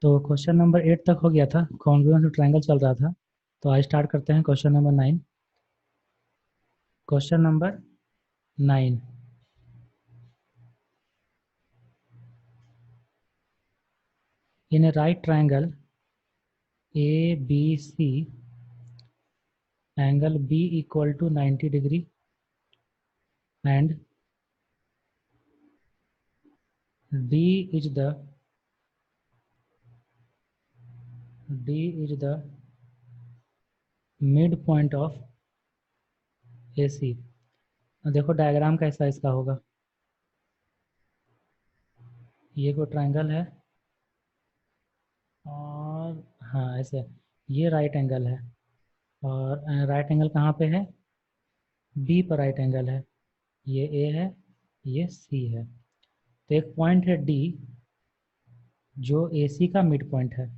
तो question number 8 तक हो गया था, कॉन्ग्रुएंस ट्रायंगल चल रहा था। तो आज स्टार्ट करते हैं question number 9। Question number 9, in a right triangle A B C angle B equal to 90 degree and D is the midpoint of A C. देखो डायग्राम कैसा इसका होगा। ये कोई ट्रायंगल है और हाँ ऐसे ये राइट एंगल है, और राइट एंगल कहाँ पे है? बी पर राइट एंगल है। ये ए है, ये सी है। तो एक पॉइंट है डी जो ए सी का मिड पॉइंट है।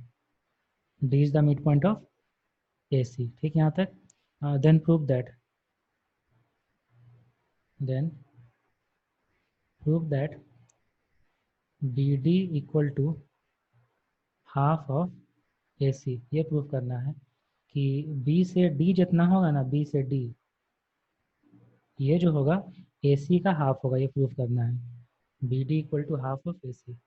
D is the midpoint of A C. ठीक है यहाँ तक। Then then prove that B D equal to half of A C. ये प्रूव करना है कि बी से डी जितना होगा ना, बी से डी ये जो होगा ए सी का हाफ होगा। ये प्रूव करना है B D equal to half of A C.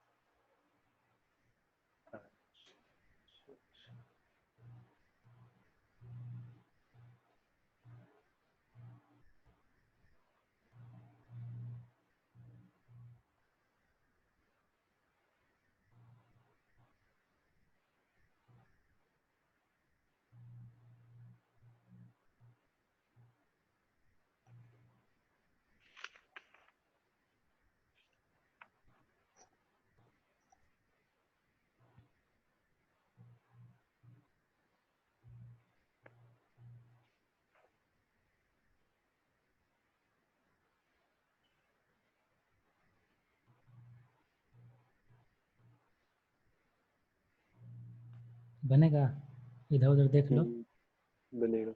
बनेगा? इधर उधर देख लो। बनेगा।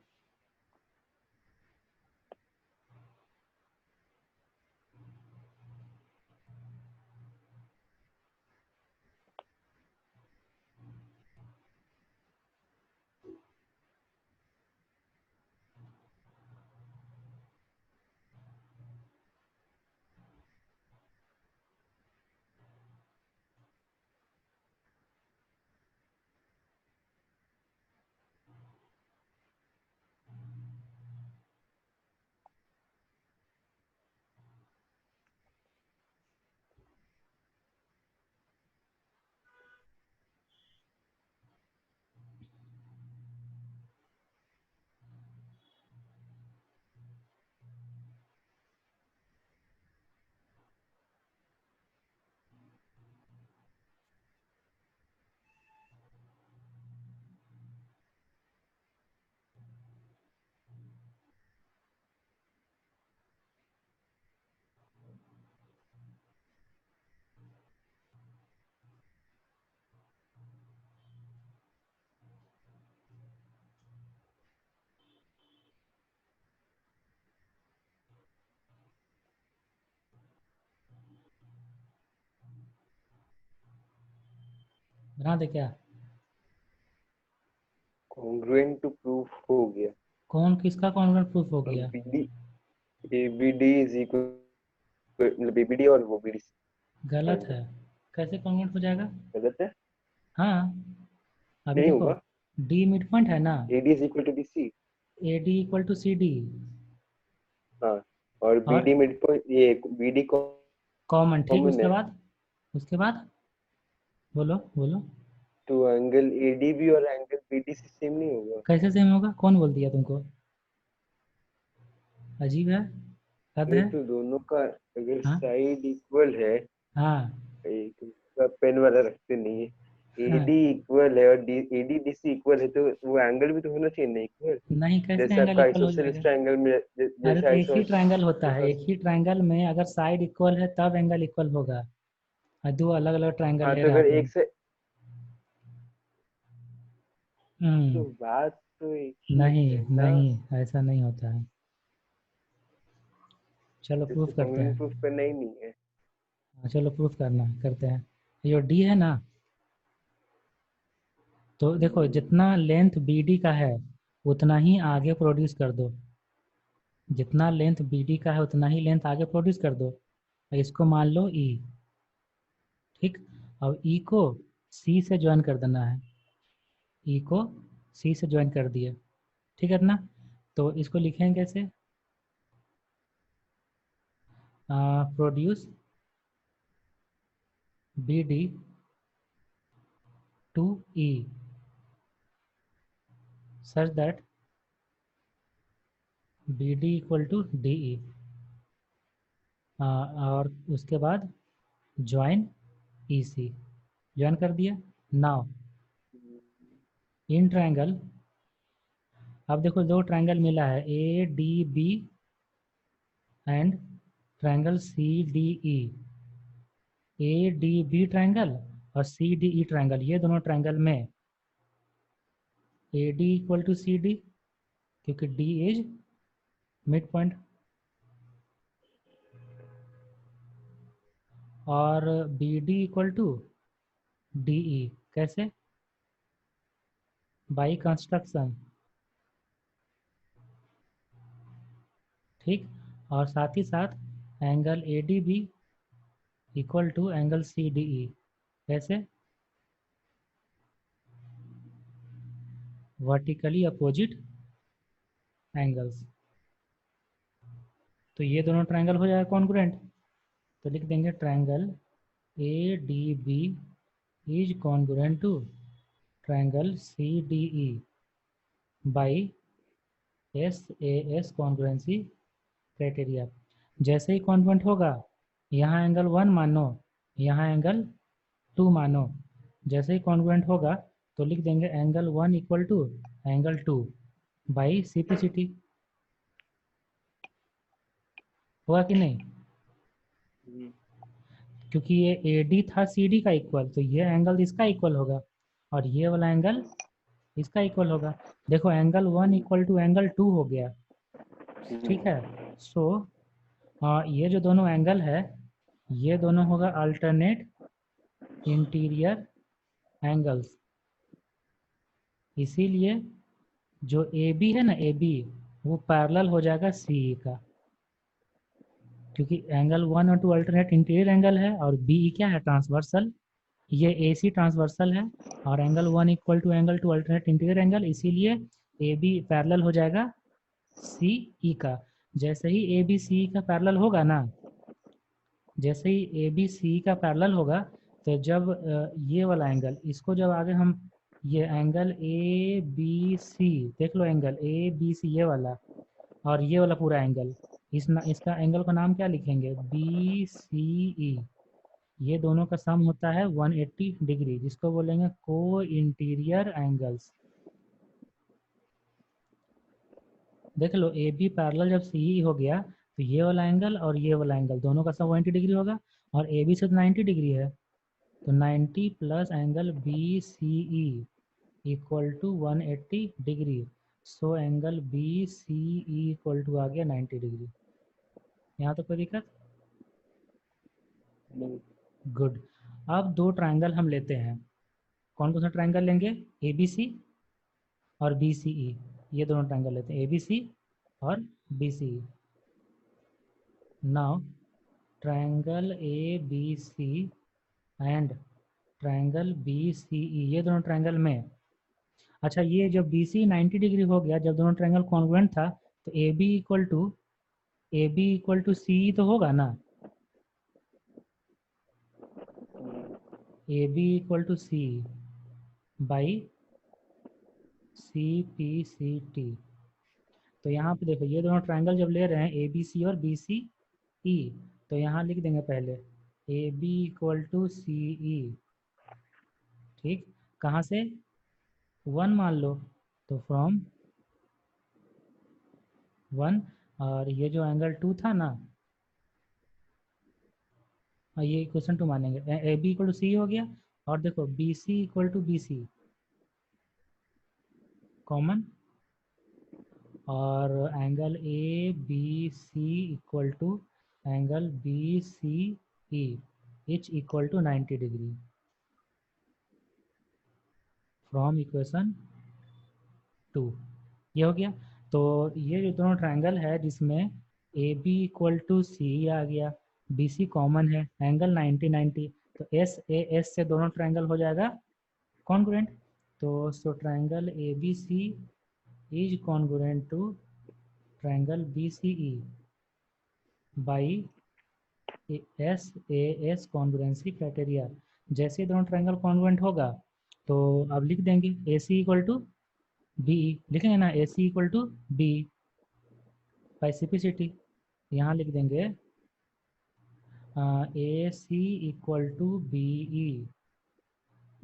बना दे क्या? कॉन्ग्रुएंट टू प्रूफ हो गया। कौन किसका कॉन्ग्रुएंट प्रूफ हो और गया? BD A B D is equal, मतलब ए बी डी और वो बी डी गलत पॉइंट है। है। कैसे कॉन्ग्रुएंट हो जाएगा? गलत है? हाँ, अभी नहीं देखो होगा। डी मिड पॉइंट है ना। A D is equal to B C. A D equal to C D. हाँ, और बी और डी मिड पॉइंट, ये बी डी कॉमन, ठीक। कॉमन उसके है। बाद, उसके बाद बोलो बोलो। तो एंगल ए डी बी और एंगल बी डी से सेम नहीं होगा। कैसे सेम होगा? कौन बोल दिया तुमको? अजीब है, हद ये है। तो दोनों का अगर हाँ साइड इक्वल है, हाँ एक पेन वाला रखते नहीं है, ए हाँ। डी इक्वल है और D A D D C equal है, तो वो एंगल भी तो होना चाहिए ना इक्वल। नहीं, कैसे जैसे एंगल आपका इक्वल हो आइसोसेलेस जाएगा? ट्रायंगल में अरे जैसे तो एक ही आइसो ट्रायंगल होता है, हाँ। एक ही ट्रायंगल में अगर साइड इक्वल है तब एंगल इक्वल होगा। और दो अलग अलग ट्रायंगल हाँ, ले तो रहे हैं अगर तुम। एक से, तो हम्म। बात तो एक ही नहीं है ना। नहीं, ऐसा नहीं होता है। चलो जैसे प्रूफ करते कॉन्ग्रुएंट हैं। प्रूफ करना ही नहीं है। हाँ, चलो प्रूफ करना करते हैं। ये जो डी है ना, तो देखो जितना लेंथ बी डी का है उतना ही आगे प्रोड्यूस कर दो, जितना लेंथ बी डी का है उतना ही लेंथ आगे प्रोड्यूस कर दो। इसको मान लो ई, ठीक। अब ई को सी से ज्वाइन कर देना है, ई को सी से ज्वाइन कर दिए, ठीक है ना। तो इसको लिखेंगे कैसे, produce B D to E such that B D equal to D E, और उसके बाद ज्वाइन ई सी, ज्वाइन कर दिया। नाउ इन ट्रायंगल, अब देखो दो ट्रायंगल मिला है, A D B and triangle C D E, A D B triangle और सी डी ई ट्रायंगल, ये दोनों ट्रायंगल में A D equal to C D, क्योंकि डी इज मिड पॉइंट, और B D equal to D E, कैसे, by construction, ठीक। और साथ ही साथ angle A D B equal to angle C D E, कैसे, वर्टिकली अपोजिट एंगल्स। तो ये दोनों ट्रायंगल हो जाएगा कॉन्ग्रुएंट, तो लिख देंगे triangle A D B is congruent to triangle C D E by S A S congruency criteria. जैसे ही कॉन्ग्रुएंट होगा, यहाँ एंगल 1 मानो, यहाँ एंगल 2 मानो, जैसे ही कॉन्ग्रुएंट होगा तो लिख देंगे angle 1 equal to angle 2 by simplicity, होगा कि नहीं, क्योंकि ये ए डी था सी डी का इक्वल, तो ये एंगल इसका इक्वल होगा और ये वाला एंगल इसका इक्वल होगा। देखो एंगल 1 इक्वल टू एंगल 2 हो गया, ठीक है। सो ये जो दोनों एंगल है ये दोनों होगा अल्टरनेट इंटीरियर एंगल्स, इसीलिए जो ए बी है ना, ए बी वो पैरेलल हो जाएगा सी ई का, क्योंकि एंगल 1 और 2 अल्टरनेट इंटीरियर एंगल है और बी ई क्या है, ट्रांसवर्सल, ये ए सी ट्रांसवर्सल है, और angle 1 equal to angle 2 alternate interior angle, इसीलिए ए बी पैरेलल हो जाएगा सी ई का। जैसे ही ए बी सी का पैरेलल होगा ना, जैसे ही ए बी सी का पैरेलल होगा, तो जब ये वाला एंगल, इसको जब आगे हम ये एंगल ए बी सी, देख लो एंगल ए बी सी ये वाला और ये वाला पूरा एंगल, इसका एंगल का नाम क्या लिखेंगे, बी सी ई, ये दोनों का सम होता है 180 डिग्री, जिसको बोलेंगे को इंटीरियर एंगल्स। देख लो ए बी पैरेलल जब सी ई हो गया तो ये वाला एंगल और ये वाला एंगल दोनों का सम 180 डिग्री होगा, और ए बी से तो 90 डिग्री है, तो 90 plus angle B C E equal to 180 degree, so angle B C E equal to आ गया 90 डिग्री। यहाँ तो कोई दिक्कत, गुड। अब दो ट्रायंगल हम लेते हैं, कौन कौन सा ट्रायंगल लेंगे, ए बी सी और बी सी ई, ये दोनों ट्रायंगल लेते हैं, ए बी सी और B C E. Now triangle A B C and triangle B C E, ये दोनों ट्रायंगल में, अच्छा ये जब बी सी 90 डिग्री हो गया, जब दोनों ट्रायंगल कॉन्ग्रुएंट था, तो A B equal to C तो होगा ना, A B equal to C by C P C T. तो यहाँ पे देखो ये दोनों ट्रायंगल जब ले रहे हैं ए बी सी और बी सी ई, तो यहाँ लिख देंगे पहले ए बी इक्वल टू सी ई, ठीक। कहाँ से, 1 मान लो, तो फ्रॉम 1, और ये जो एंगल 2 था ना, ये क्वेश्चन 2 मानेंगे, A B equal to C हो गया, और देखो B C equal to B C common, और angle A B C equal to angle B C E each equal to 90 degree from equation 2। ये हो गया। तो ये जो दोनों ट्रायंगल है जिसमें ए बी इक्वल टू सी आ गया, बी सी कॉमन है, एंगल 90-90, तो एस ए एस से दोनों ट्रायंगल हो जाएगा कॉन्ग्रुएंट। तो so triangle A B C is congruent to triangle B C E by S A S congruency criteria. जैसे ही दोनों ट्रायंगल कॉन्ग्रुएंट होगा तो अब लिख देंगे A C equal to B, लिखेंगे ना A C equal to B by simplicity. यहाँ लिख देंगे A C equal to B E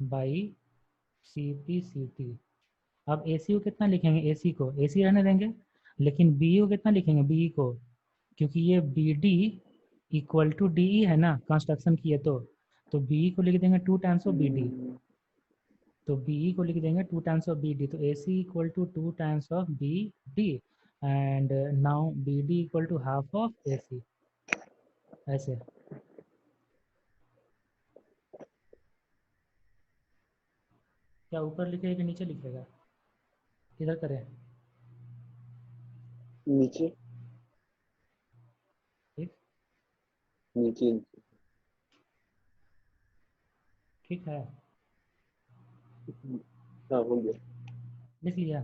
by C P C T. अब ए सी को कितना लिखेंगे, ए सी को ए सी रहने देंगे, लेकिन बी को कितना लिखेंगे, बी ई को, क्योंकि ये B D equal to D E है ना कंस्ट्रक्शन किए तो बी को लिख देंगे 2 टाइम्स ऑफ बी डी, तो बी ई को लिख देंगे 2 टाइम्स ऑफ बी डी, तो A C equal to 2 times of B D and now B D equal to half of A C. ऐसे क्या ऊपर लिखेगा कि नीचे लिखेगा, किधर करें? नीचे ठीक, नीचे। ठीक है, हाँ हो गया। लिख लिया।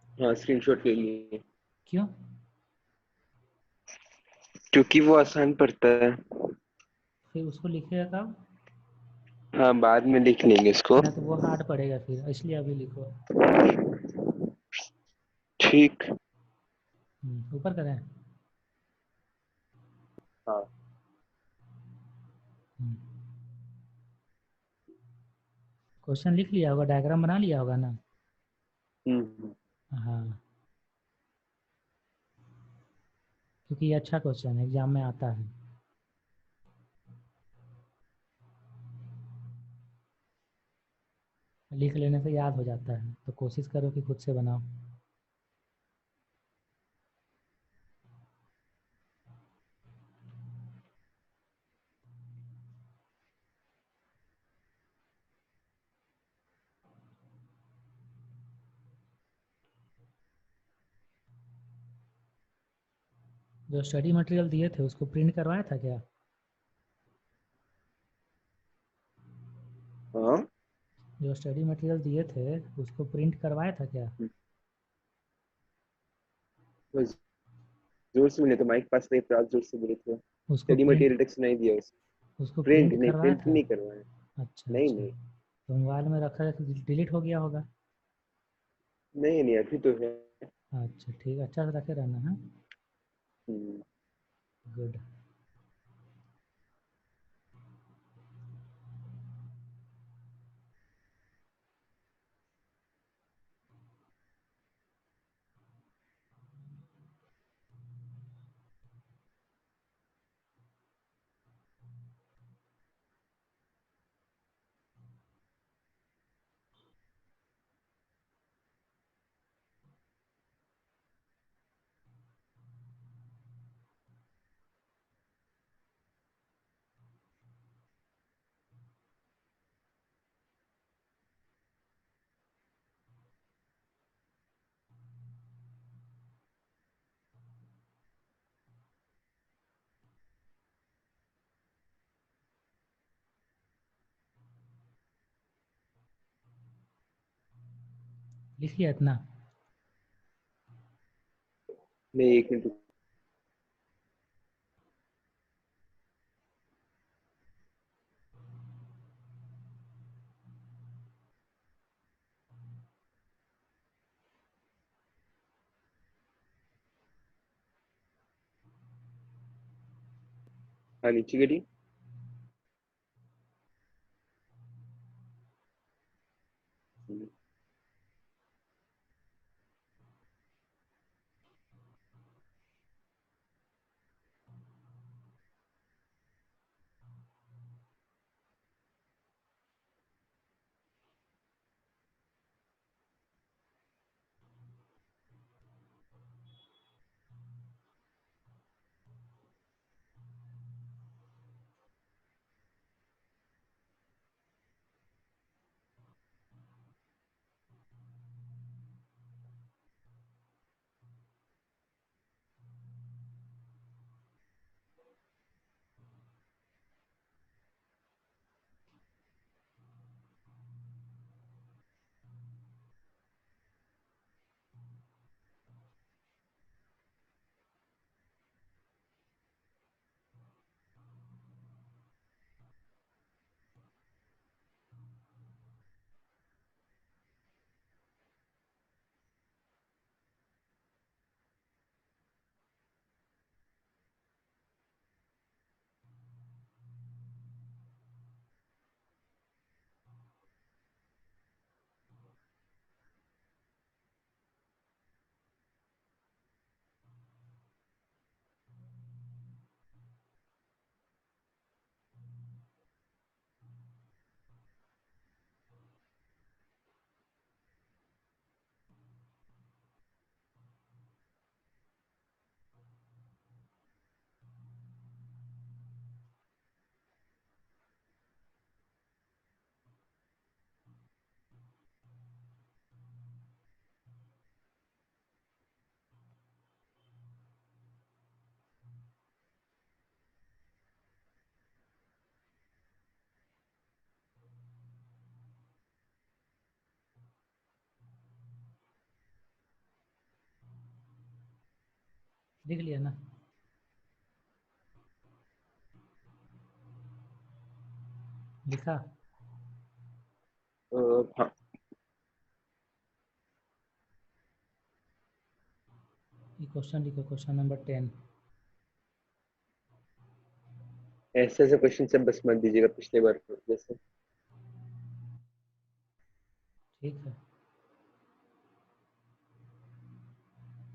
हाँ स्क्रीनशॉट ले लिए, क्यों? क्योंकि वो आसान पड़ता है। फिर उसको लिखेगा कब? हाँ बाद में लिख लेंगे इसको। ना तो वो हार्ड पड़ेगा फिर, इसलिए अभी लिखो। ठीक। ऊपर करें। हाँ क्वेश्चन लिख लिया होगा, डायग्राम बना लिया होगा ना? हम्म। हाँ, क्योंकि ये अच्छा क्वेश्चन है, एग्जाम में आता है। लिख लेने से याद हो जाता है, तो कोशिश करो कि खुद से बनाओ। जो स्टडी मटेरियल दिए थे उसको प्रिंट करवाया था क्या? हाँ जो स्टडी मटेरियल दिए थे उसको प्रिंट करवाया था क्या? बस जोर से बोले तो माइक पास नहीं, तो जोर से बोले थे। उसको स्टडी प्रिंट मटेरियल टेक्स्ट नहीं दिया उसको। उसको प्रिंट प्रिंट नहीं, करवाया प्रिंट था? नहीं करवाया। अच्छा नहीं अच्छा, नहीं। तो मोबाइल में रखा है तो डिलीट हो गया होगा। नहीं नहीं अभी तो है। अच्छा ठीक, अच्छा से रखे रहना है। हम्म। गुड। लिख लिया इतना? नहीं एक मिनट। हाँ नीचे गड़ी। लिख लिया ना? लिखा? हाँ। ये क्वेश्चन लिखो, क्वेश्चन नंबर 10। ऐसे ऐसे क्वेश्चन सब बस मत दीजिएगा पिछले बार जैसे। ठीक है,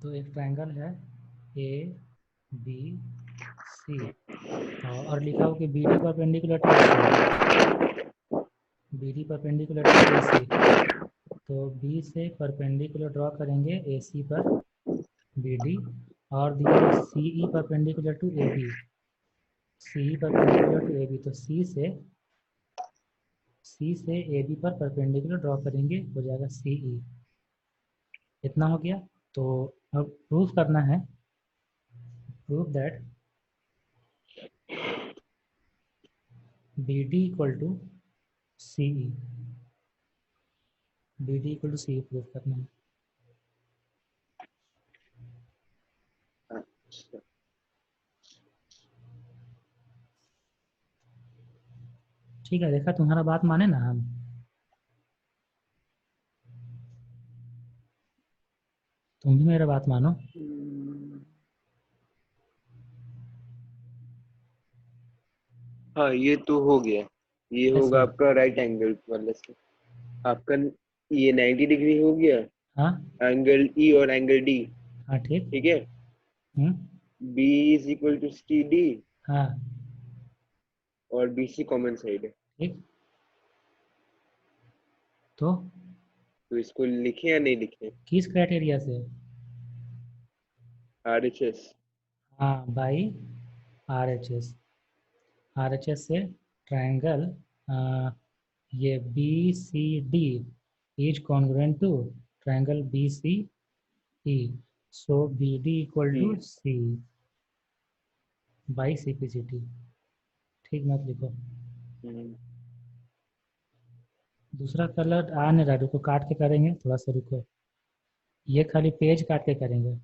तो एक ट्रायंगल है ए बी सी, और लिखा हो कि B D perpendicular to A C, B D perpendicular to A C. तो बी से परपेंडिकुलर ड्रॉ करेंगे ए सी पर बी डी, और दिया है C E perpendicular to A B, C E perpendicular to A B. तो सी से ए बी पर परपेंडिकुलर ड्रॉ करेंगे, हो जाएगा सी ई। इतना हो गया। तो अब प्रूफ करना है, proof that B D equal to C E, B D equal to C E proof करना है। अच्छा। ठीक है, देखा, तुम्हारा बात माने ना हम। तुम भी मेरा बात मानो। हाँ ये तो हो गया। ये होगा कैसे? आपका राइट एंगल वाला से। आपका ये 90 डिग्री हो गया, हाँ एंगल ई और एंगल डी। हाँ, ठीक। ठीक है। Hmm. B is equal to C D, हाँ और बी सी कॉमन साइड है। ठीक। तो तो इसको लिखे या नहीं लिखे? किस क्राइटेरिया से? R H S. हाँ, by R H S. R H S से ट्रायंगल ये B C D is congruent to triangle B C E, so B D equal to C by C P C T. ठीक, मत लिखो। दूसरा colour आ नहीं रहा, रुको, काट के करेंगे, थोड़ा सा रुको। ये खाली पेज काट के करेंगे।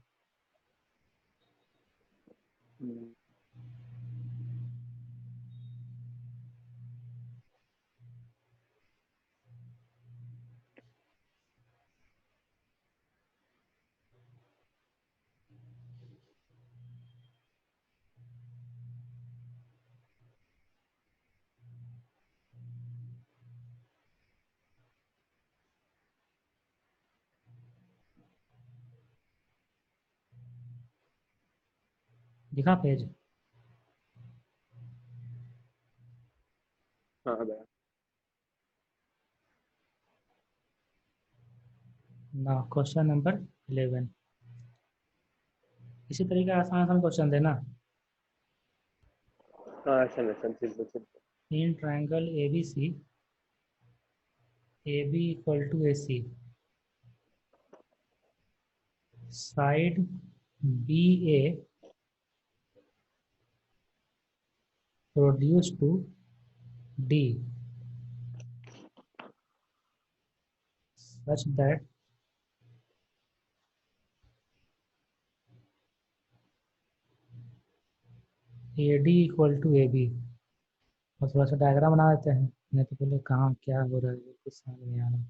दिखा पेज? हाँ भाई। ना, क्वेश्चन नंबर 11। इसी तरीके का आसान आसान क्वेश्चन देना। हाँ समझ समझ simple simple. In triangle A B C, A B equal to A C, side B A produce to D such that A D equal to A B. और थोड़ा सा डायग्राम बना देते हैं, नहीं तो बोले कहाँ क्या हो रहा है, कुछ समझ नहीं आ रहा।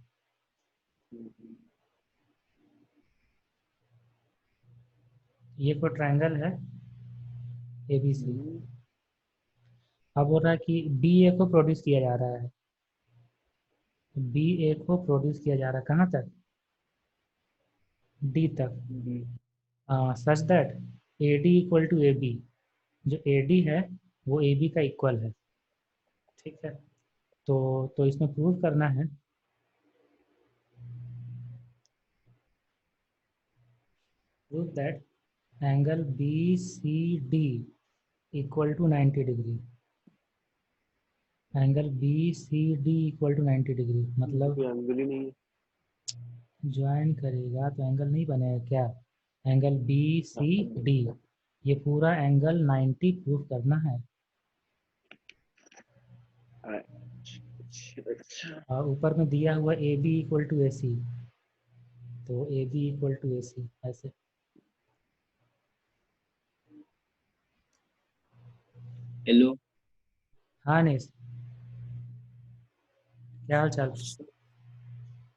ये कोई ट्रायंगल है ए बी सी। अब हो रहा है कि बी ए को प्रोड्यूस किया जा रहा है, बी ए को प्रोड्यूस किया जा रहा है कहाँ तक? डी तक। Such that A D equal to A B, जो ए डी है वो ए बी का इक्वल है। ठीक है, तो इसमें प्रूव करना है, prove that angle B C D equal to 90 degree. Angle B C D equal to 90 degree मतलब एंगल ही नहीं है। ज्वाइन करेगा तो एंगल नहीं बनेगा क्या? एंगल बी सी डी, ये पूरा एंगल 90 प्रूफ करना है। अच्छा। और ऊपर में दिया हुआ ए B equal to A C, तो A B equal to A C ऐसे। हेलो। हाँ निश, क्या हाल चाल?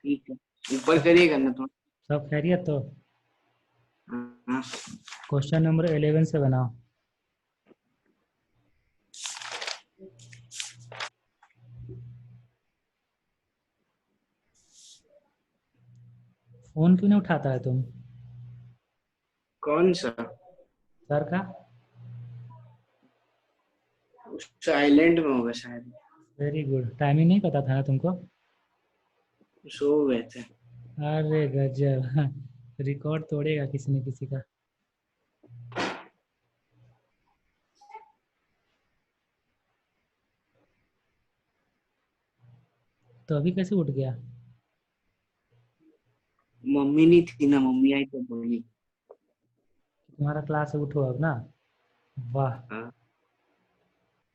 ठीक है, ऊपर सब करिएगा ना थोड़ा। सब खैरियत तो? हाँ। क्वेश्चन नंबर 11 से बनाओ। फोन क्यों नहीं उठाता है तुम? कौन सा? सर का। साइलेंट में होगा शायद। वेरी गुड, टाइमिंग नहीं पता था ना तुमको? सो गए थे। अरे गजब रिकॉर्ड तोड़ेगा किसी न किसी का। तो अभी कैसे उठ गया? मम्मी नहीं थी ना, मम्मी आई तो बोली। तुम्हारा क्लास है, उठो अब ना। वाह, हाँ।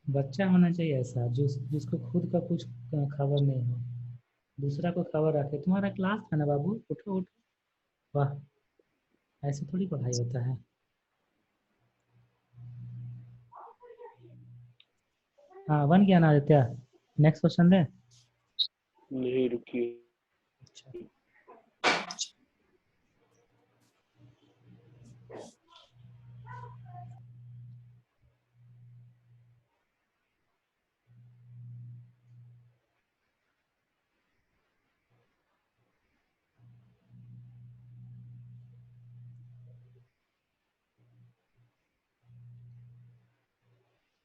बच्चा होना चाहिए ऐसा जो जिसको खुद का कुछ खबर नहीं हो, दूसरा को खबर रखे। तुम्हारा क्लास था ना बाबू, उठो उठो। वाह, ऐसे थोड़ी पढ़ाई होता है। हाँ बन गया ना आदित्य? नेक्स्ट क्वेश्चन दे। नहीं रुकिए। अच्छा,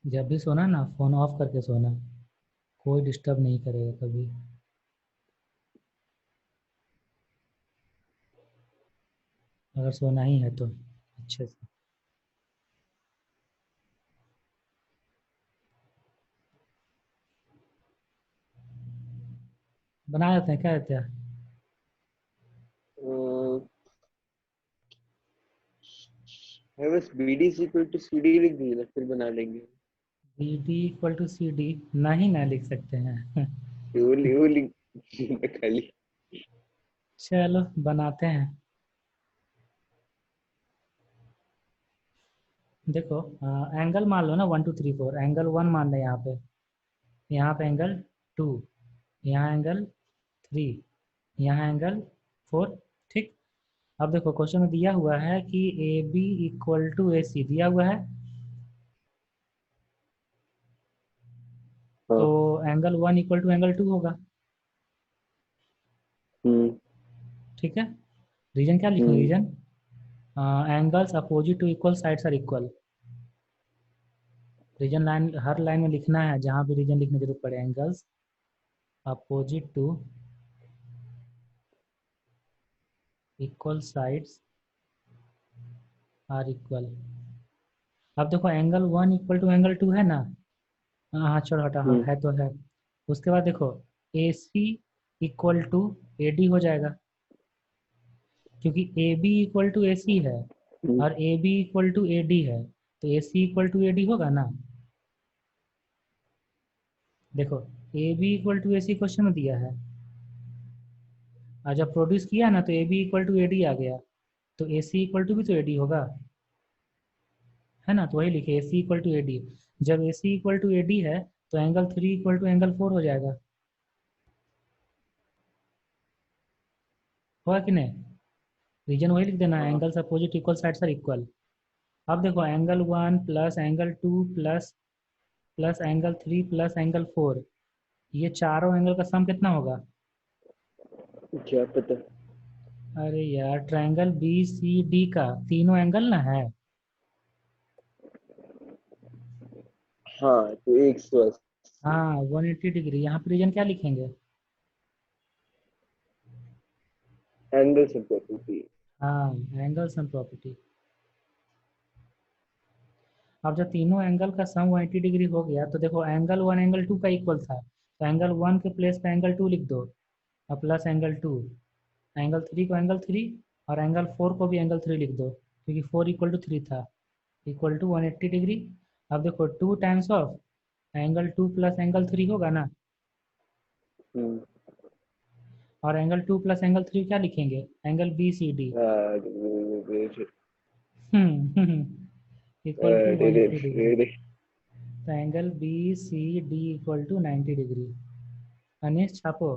जब भी सोना ना फोन ऑफ करके सोना, कोई डिस्टर्ब नहीं करेगा कभी। अगर सोना ही है तो अच्छे से। बना देते हैं क्या आदित्य? है बस B D equal to C D लिख दीजिए ना, फिर बना लेंगे। B D equal to C D नहीं ना लिख सकते हैं वो लिख खाली। चलो बनाते हैं। देखो, एंगल मान लो ना 1 2 3 4, एंगल 1 मान लें यहाँ पे एंगल 2, यहाँ एंगल 3, यहाँ एंगल 4। ठीक। अब देखो क्वेश्चन में दिया हुआ है कि ए बी इक्वल टू ए सी दिया हुआ है, तो हाँ। एंगल 1 इक्वल टू एंगल 2 होगा। हम्म। ठीक है। रीजन क्या लिखूँ? Hmm. Reason angles opposite to equal sides are equal. Reason line हर लाइन में लिखना है, जहाँ भी रीजन लिखने की जरूरत पड़े। Angles opposite to equal sides are equal. अब देखो एंगल 1 इक्वल टू एंगल 2 है ना। हाँ हाँ, छोड़ हटा, हाँ हम्म। है तो है। उसके बाद देखो A C equal to A D हो जाएगा, क्योंकि A B equal to A C है हम्म। और A B equal to A D है, तो A C equal to A D होगा ना। देखो A B equal to A C question में दिया है, और जब प्रोड्यूस किया ना तो A B equal to A D आ गया, तो ए सी इक्वल टू भी तो ए डी होगा, है ना। तो वही लिखे ए C equal to A D. जब ए C equal to A D है तो एंगल 3 इक्वल टू एंगल 4 हो जाएगा। होगा कि नहीं? रीजन वही लिख देना, हाँ। Angles opposite equal sides are equal. अब देखो angle 1 plus angle 2 plus plus angle 3 plus angle 4, ये चारों एंगल का सम कितना होगा? क्या पता। अरे यार, ट्रायंगल बी सी डी का तीनों एंगल ना है। हाँ तो 180। हाँ 180 डिग्री। यहाँ पे रीजन क्या लिखेंगे? एंगल सब प्रॉपर्टी। हाँ, एंगल सम प्रॉपर्टी। अब जब तीनों एंगल का सम 180 डिग्री हो गया तो देखो एंगल 1 एंगल 2 का इक्वल था, तो एंगल 1 के प्लेस पे एंगल 2 लिख दो, और प्लस एंगल 2, एंगल 3 को एंगल 3, और एंगल 4 को भी एंगल 3 लिख दो, क्योंकि 4 इक्वल टू 3 था, इक्वल टू 180 डिग्री। अब देखो 2 times of angle 2 plus angle 3 होगा ना, हम्म। और एंगल 2 प्लस एंगल 3 क्या लिखेंगे? Angle B C D. अरे इक्वल टू वन रे एट्टी डिग्री। रे। तो angle B C D equal to 90 degree. Anish छापो,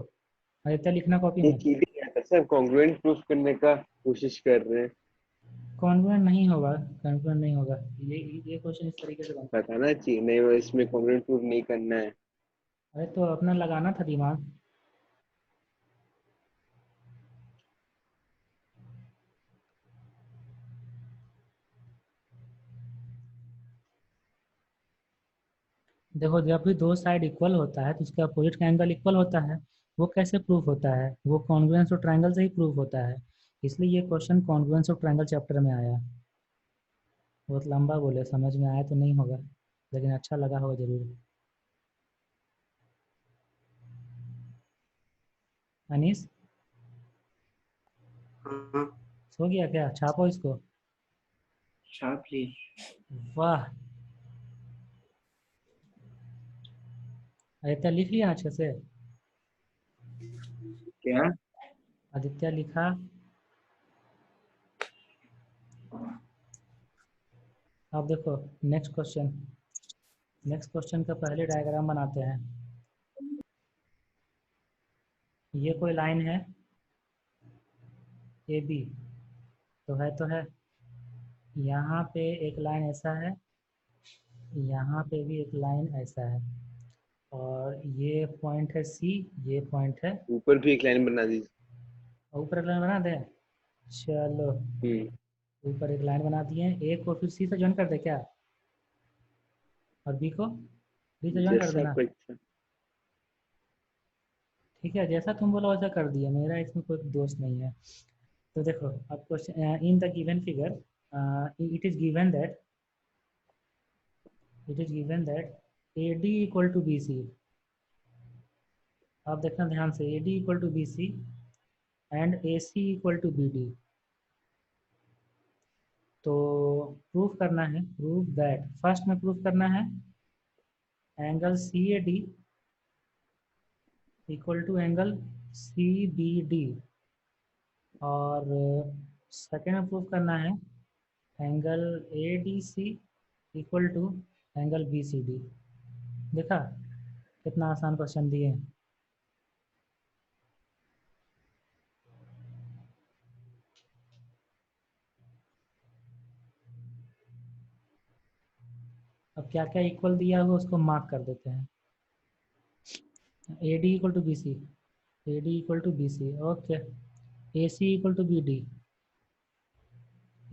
आदित्य लिखना कॉपी ये में। की भी क्या था सर, कॉन्ग्रुएंट प्रूफ करने का कोशिश कर रहे हैं। कॉन्ग्रुएंट नहीं होगा, कॉन्ग्रुएंट नहीं होगा। ये क्वेश्चन इस तरीके से बनता है। बताना चाहिए, नहीं वो इसमें कॉन्ग्रुएंट प्रूफ नहीं करना है। अरे तो अपना लगाना था दिमाग। देखो जब भी दो साइड इक्वल होता है तो उसके अपोजिट का एंगल इक्वल होता है। वो कैसे प्रूफ होता है? वो कॉन्ग्रुएंस ऑफ ट्रायंगल से ही प्रूफ होता है। इसलिए ये question congruence of triangle chapter में आया। बहुत लंबा बोले, समझ में आया तो नहीं होगा, लेकिन अच्छा लगा होगा जरूर। अनीस हाँ, सो गया क्या? छापो इसको। छाप ली। वाह, आदित्य लिख लिया अच्छे से? क्या? आदित्य लिखा? अब देखो नेक्स्ट क्वेश्चन। नेक्स्ट क्वेश्चन का पहले डायग्राम बनाते हैं। ये कोई लाइन है ए बी, तो है। यहाँ पे एक लाइन ऐसा है, यहाँ पे भी एक लाइन ऐसा है, और ये पॉइंट है सी, ये पॉइंट है। ऊपर भी एक लाइन बना दीजिए। ऊपर एक लाइन बना दें? चलो, हम्म। ऊपर एक लाइन बना दिए। ए को फिर सी से ज्वाइन कर दे क्या? और बी को डी से ज्वाइन कर जैसा देना। कोई अच्छा। ठीक है, जैसा तुम बोला वैसा कर दिया, मेरा इसमें कोई दोष नहीं है। तो देखो अब question, in the given figure it is given that A D equal to B C. आप देखना ध्यान से, A D equal to B C and A C equal to B D. तो प्रूफ करना है, प्रूफ दैट, फर्स्ट में proof करना है angle C A D equal to angle C B D, और सेकेंड में प्रूफ करना है angle A D C equal to angle B C D. देखा कितना आसान क्वेश्चन दिए। अब क्या क्या इक्वल दिया हुआ उसको मार्क कर देते हैं। A D equal to B C, A D equal to B C, okay. A C equal to B D,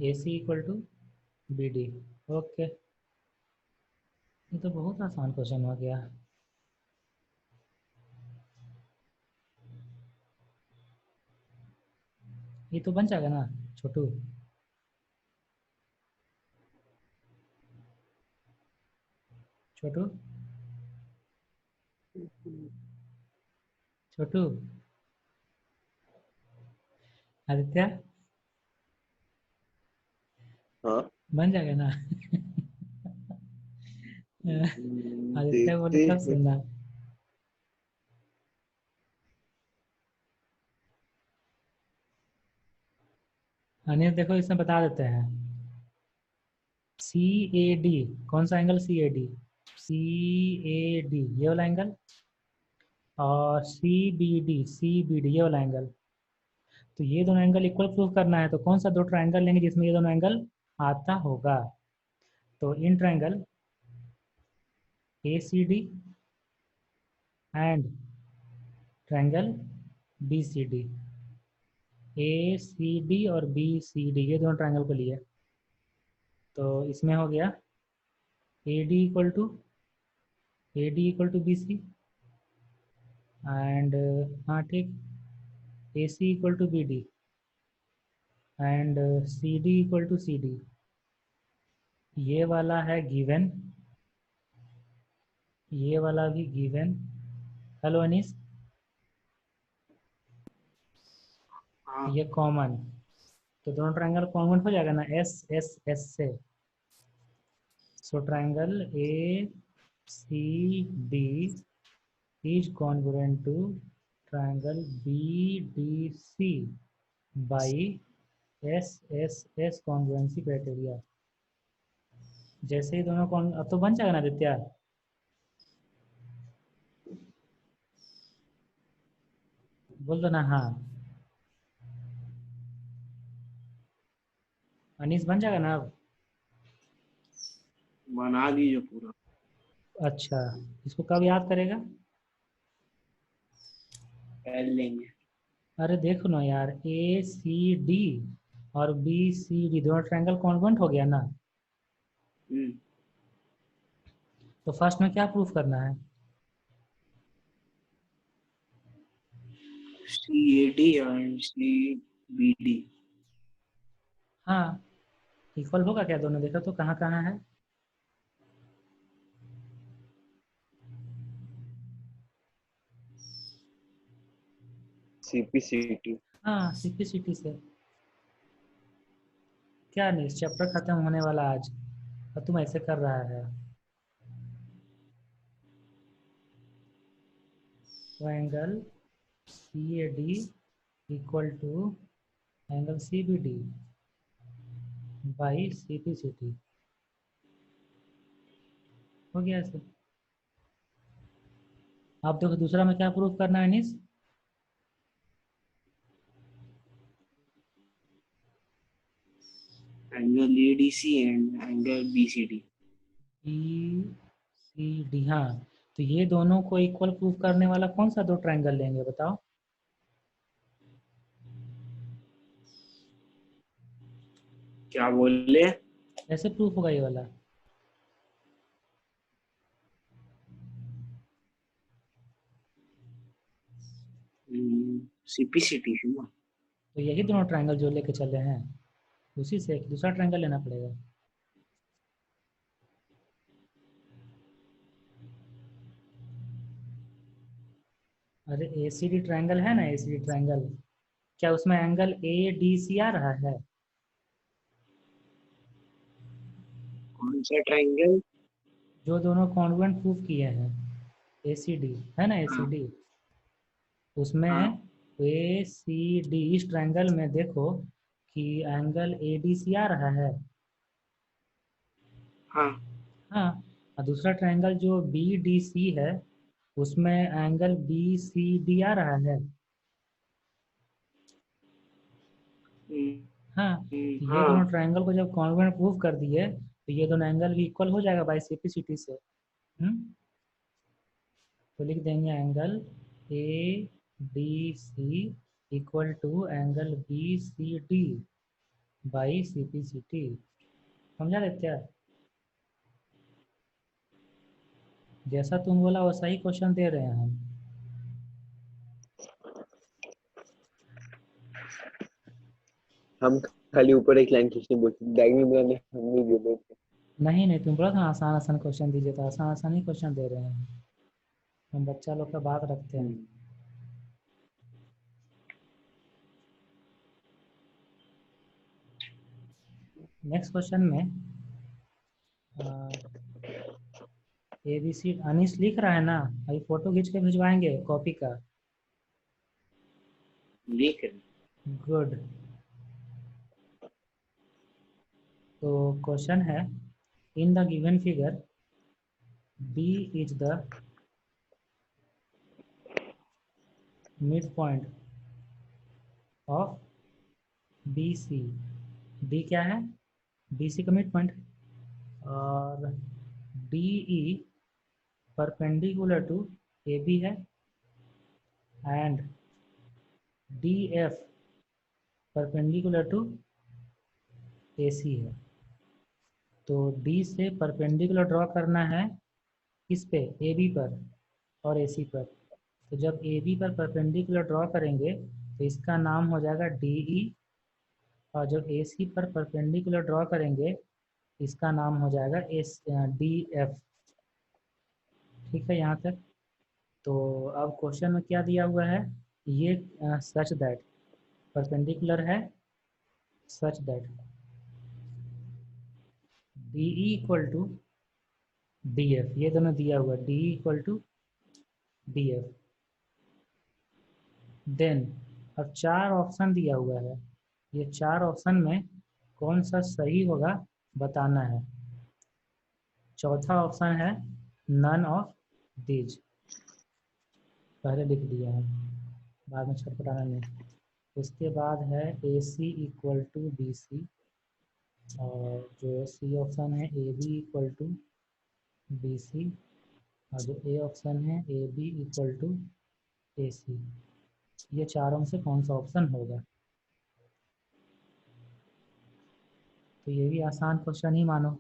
A C equal to B D, okay. ये तो बहुत आसान क्वेश्चन हो गया। ये तो बन जाएगा ना छोटू? छोटू, छोटू, आदित्य, हाँ। बन जाएगा ना? आदित्य बोले देखते तब हैं। सुनना। अनिल देखो इसमें बता देते हैं। सी ए डी, कौन सा angle C A D? C A D ये वाला एंगल, और सी बी डी ये वाला एंगल। तो ये दोनों एंगल इक्वल प्रूफ करना है, तो कौन सा दो ट्रायंगल लेंगे जिसमें ये दोनों एंगल आता होगा? तो in triangle A C D and triangle B C D. A C D और बी सी डी ये दोनों ट्रायंगल को लिए, तो इसमें हो गया A D equal to B C and, हाँ ठीक, A C equal to B D and C D equal to C D. ये वाला है गिवन, ये वाला भी गिवन। हेलो अनीस, हाँ, ये कॉमन। तो दोनों ट्रायंगल कॉमन हो जाएगा ना एस एस एस से। So triangle A C D is congruent to triangle BDC by SSS congruency criteria। जैसे ही दोनों कौन, अब तो बन जाएगा ना आदित्य? बोल दो ना हाँ। अनीस बन जाएगा ना अब? बना दीजिए पूरा। अच्छा, इसको कब याद करेगा? कर लेंगे। अरे देखो ना यार, ए सी डी और बी सी डी दोनों ट्रायंगल कॉन्वेंट हो गया ना। हम्म। तो फर्स्ट में क्या प्रूफ करना है? CAD और CBD। हाँ, इक्वल होगा क्या दोनों? देखो तो कहाँ कहाँ है। CPCT। हाँ, सीपीसीटी से। क्या नहीं, चैप्टर खत्म होने वाला आज और तुम ऐसे कर रहा है। तो angle C A D equal to angle C B D by C P C T. हो गया ऐसे। आप देखो दूसरा में क्या प्रूफ करना है निस? Angle ADC and angle BCD। B C D, हाँ। तो ये दोनों को इक्वल प्रूफ करने वाला कौन सा दो ट्रायंगल लेंगे बताओ? क्या बोले? कैसे प्रूफ होगा ये वाला? CPCT है ना। तो यही दोनों ट्रायंगल जो लेके चले हैं, उसी से एक दूसरा ट्रायंगल लेना पड़ेगा। अरे ए सी डी ट्रायंगल है ना, ए सी डी ट्रायंगल, क्या उसमें एंगल ए डी सी आ रहा है? कौन सा ट्रायंगल? जो दोनों कॉन्वेंट प्रूफ किए हैं, ए सी डी है ना, ए सी हाँ डी, उसमें हाँ ए सी डी इस ट्रायंगल में देखो कि एंगल ए डी सी आ रहा है। हाँ। हाँ। और दूसरा ट्रायंगल जो बी डी सी है, उसमें एंगल बी सी डी आ रहा है। हाँ। तो ये दोनों हाँ। ट्रायंगल को जब कॉन्वेंट प्रूफ कर दिए तो ये दोनों एंगल भी इक्वल हो जाएगा बाई सिटी से। तो लिख देंगे angle A D C equal to angle B C D by C P C T. समझा रहे क्या? जैसा तुम बोला वैसा ही क्वेश्चन दे रहे हैं हम। हम खाली ऊपर एक लाइन खींचने बोलते डायग्राम बनाने हम नहीं बोले थे। नहीं नहीं, तुम बोला था आसान आसान क्वेश्चन दीजिए, तो आसान आसान ही क्वेश्चन दे रहे हैं। हम बच्चा लोग का बात रखते हैं। नेक्स्ट क्वेश्चन में ए बी सी अनिश लिख रहा है ना, अभी फोटो खींच के भिजवाएंगे कॉपी का। लिख रहे। गुड। तो क्वेश्चन है, in the given figure D is the midpoint of B C. D क्या है? बी सी का मिड पॉइंट। और D E perpendicular to A B है, and D F perpendicular to A C है। तो D से perpendicular draw करना है किस पे? ए बी पर और ए सी पर। तो जब ए बी पर परपेंडिकुलर ड्रॉ करेंगे तो इसका नाम हो जाएगा डी ई, और जब ए सी पर परपेंडिकुलर ड्रॉ करेंगे इसका नाम हो जाएगा एस डी एफ। ठीक है यहाँ तक? तो अब क्वेश्चन में क्या दिया हुआ है, ये सच दैट परपेंडिकुलर है, such that D E equal to D F, ये दोनों दिया हुआ D E equal to D F. Then अब चार ऑप्शन दिया हुआ है, ये चार ऑप्शन में कौन सा सही होगा बताना है। चौथा ऑप्शन है नन ऑफ दीज, पहले लिख दिया है। बाद में छटपटाना नहीं। उसके बाद है A C equal to B C, और जो सी ऑप्शन है A B equal to B C, और जो ए ऑप्शन है A B equal to A C. ये चारों में से कौन सा ऑप्शन होगा? तो ये भी आसान क्वेश्चन ही मानो।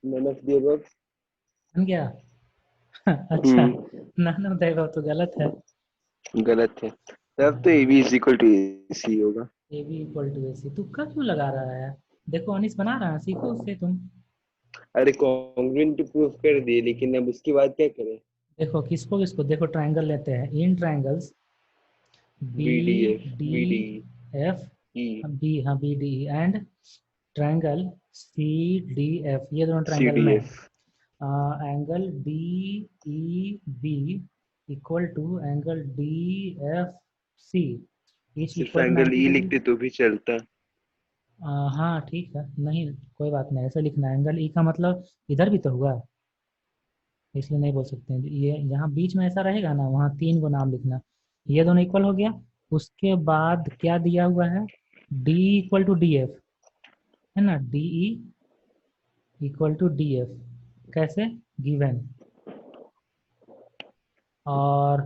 none of the above। बन गया? अच्छा, नन ऑफ द अबव तो गलत है। गलत है, तब तो A B is equal to A C होगा। A B equal to A C तुक्का क्यों लगा रहा है? देखो अनिस बना रहा है, सीखो उससे तुम। अरे कॉन्ग्रुएंट प्रूफ कर दिए, लेकिन अब उसके बाद क्या करें? देखो किसको किसको, देखो ट्राइंगल लेते हैं, इन triangles B B D F, D B D F E, B, हाँ B D and triangle C D F, ये दोनों सी ट्राइंगल डी में F. Angle D E B equal to angle D F C, each सिर्फ equal to angle 90 E degree. लिखते तो भी चलता। हाँ ठीक है, नहीं कोई बात नहीं, ऐसे लिखना है, एंगल ई का मतलब इधर भी तो हुआ, इसलिए नहीं बोल सकते हैं। ये यहाँ बीच में ऐसा रहेगा ना, वहाँ 3 को नाम लिखना। ये दोनों इक्वल हो गया। उसके बाद क्या दिया हुआ है? D equal to D F, है ना, D E equal to D F, कैसे? गिवन। और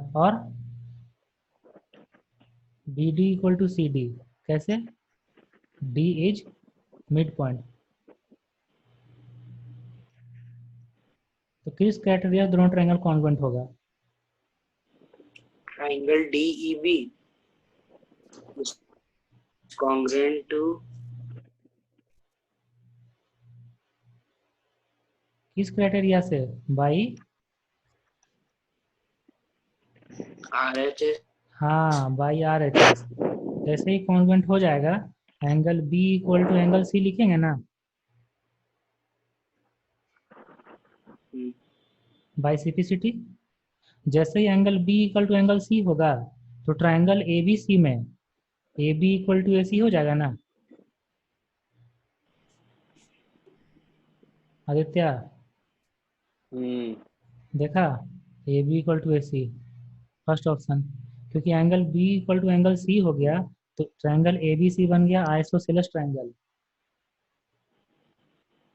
B D equal to C D, कैसे? D is mid point. तो किस क्राइटेरिया दोनों ट्रायंगल कॉन्वेंट होगा? Triangle D E B congruent to किस क्राइटेरिया से? By RHS। हाँ, बाई आर एच एस। जैसे ही कॉन्वेंट हो जाएगा, angle B equal to angle C लिखेंगे ना, बाई सिपिसिटी। जैसे ही angle B equal to angle C होगा, तो ट्राइंगल ए बी सी में A B equal to A C हो जाएगा ना आदित्य? देखा, A B equal to A C first option, क्योंकि angle B equal to angle C हो गया, तो ट्राइंगल ए बी सी बन गया आइसोसेलेस ट्राइंगल।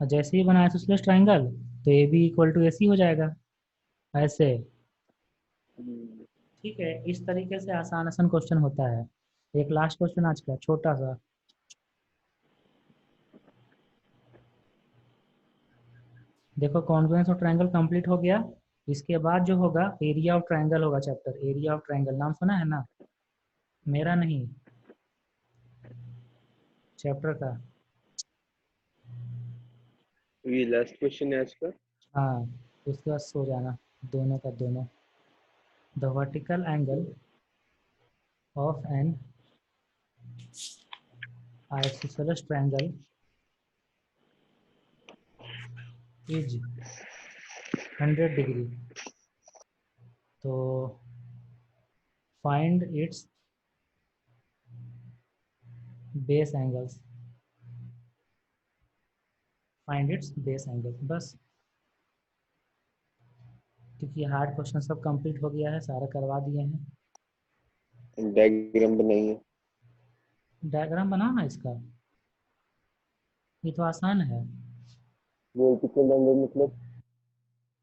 और जैसे ही बना आइसोसेलेस ट्राइंगल, तो A B equal to A C हो जाएगा, ऐसे। ठीक है, इस तरीके से आसान आसान क्वेश्चन होता है। एक लास्ट क्वेश्चन आज का छोटा सा। देखो कॉन्वेंस ऑफ ट्रायंगल कंप्लीट हो गया। इसके बाद जो होगा एरिया ऑफ ट्रायंगल होगा, चैप्टर एरिया ऑफ ट्रायंगल, नाम सुना है ना? मेरा नहीं, चैप्टर का। ये लास्ट क्वेश्चन है आज का। हाँ, उसके बाद सो जाना, दोनों का दोनों। The vertical angle of an isosceles triangle is 100 degree, तो find its base angles, find its base angles, बस। क्योंकि हार्ड क्वेश्चन सब कंप्लीट हो गया है, सारा करवा दिए हैं। डायग्राम बनाइए। डायग्राम बनाओ ना इसका, ये तो आसान है। वर्टिकल एंगल मतलब?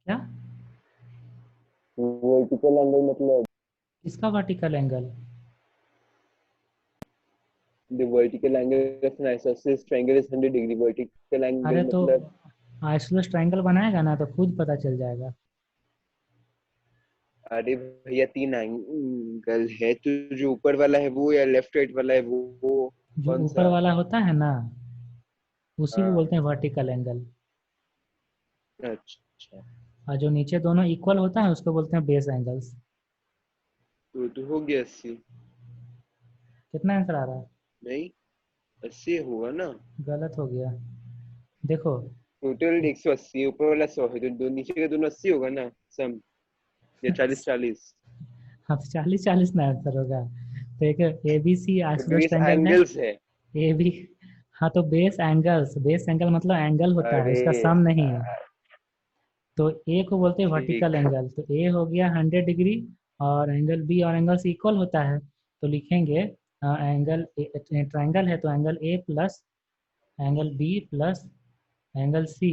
क्या? वर्टिकल एंगल मतलब? इसका vertical angle The vertical angle of an isosceles triangle is 100 degree. Vertical अरे angle तो मतलब आइसोसेलेस ट्रायंगल बनाएगा ना तो खुद पता चल जाएगा। अरे भैया 3 एंगल है तो जो ऊपर वाला है वो या लेफ्ट राइट वाला है वो जो कौन ऊपर सा? वाला होता है ना उसी को हाँ बोलते हैं वर्टिकल एंगल, अच्छा, और जो नीचे दोनों इक्वल होता है उसको बोलते हैं बेस एंगल्स। तो हो गया 80। कितना आंसर आ रहा है? नहीं 80 होगा ना। गलत हो गया। देखो टोटल 180, ऊपर वाला 100 है तो नीचे के दोनों 80 होगा ना सम, या 40-40। हाँ तो 40-40 ना आंसर होगा। तो एक ए बी सी तो आइसोसेलेस बेस ट्रायंगल में एंगल्स है। ए बी, हाँ तो बेस एंगल्स, बेस एंगल मतलब एंगल होता है, अरे उसका सम नहीं है। तो ए को बोलते हैं वर्टिकल ठीक। एंगल, तो ए हो गया 100 डिग्री, और एंगल बी और एंगल सी इक्वल होता है तो लिखेंगे एंगल ट्रायंगल है तो angle A plus angle B plus angle C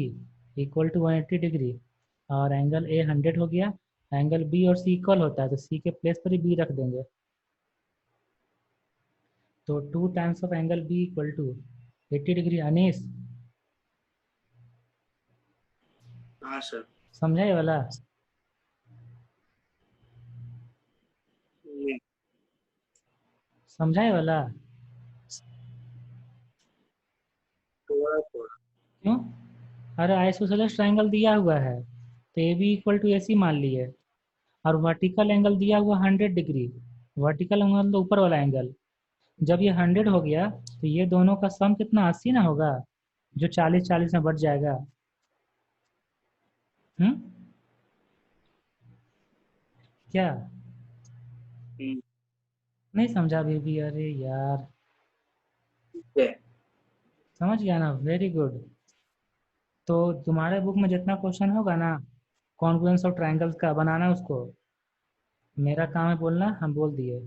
equal to 180 degree, और एंगल ए 100 हो गया, एंगल बी और सी इक्वल होता है तो सी के प्लेस पर ही बी रख देंगे। तो 2 times of angle B equal to 80 degree. Anees हाँ सर। समझा ये वाला? नहीं, समझा ये वाला? थोड़ा थोड़ा। क्यों? अरे आइसोसेलेस ट्रायंगल दिया हुआ है तो A B equal to A सी मान लिए, और वर्टिकल एंगल दिया हुआ 100 डिग्री। वर्टिकल एंगल तो ऊपर वाला एंगल, जब ये 100 हो गया तो ये दोनों का सम कितना 80 ना होगा, जो 40-40 में बढ़ जाएगा। हम्म, क्या हम्म, नहीं समझा अभी भी? अरे यार ठीक है। समझ गया ना, वेरी गुड। तो तुम्हारे बुक में जितना क्वेश्चन होगा ना कॉन्फ्लुएंस ऑफ ट्रायंगल्स का बनाना उसको, मेरा काम है बोलना, हम बोल दिए।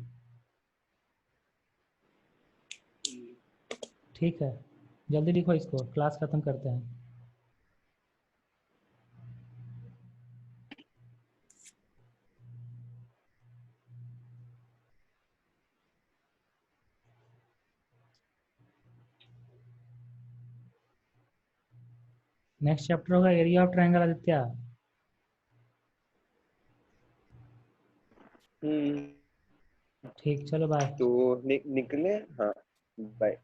ठीक है, जल्दी लिखो इसको, क्लास खत्म करते हैं। नेक्स्ट चैप्टर होगा एरिया ऑफ ट्रायंगल आदित्य। हम्म। ठीक, चलो बाय। तो निकले हाँ। बाय।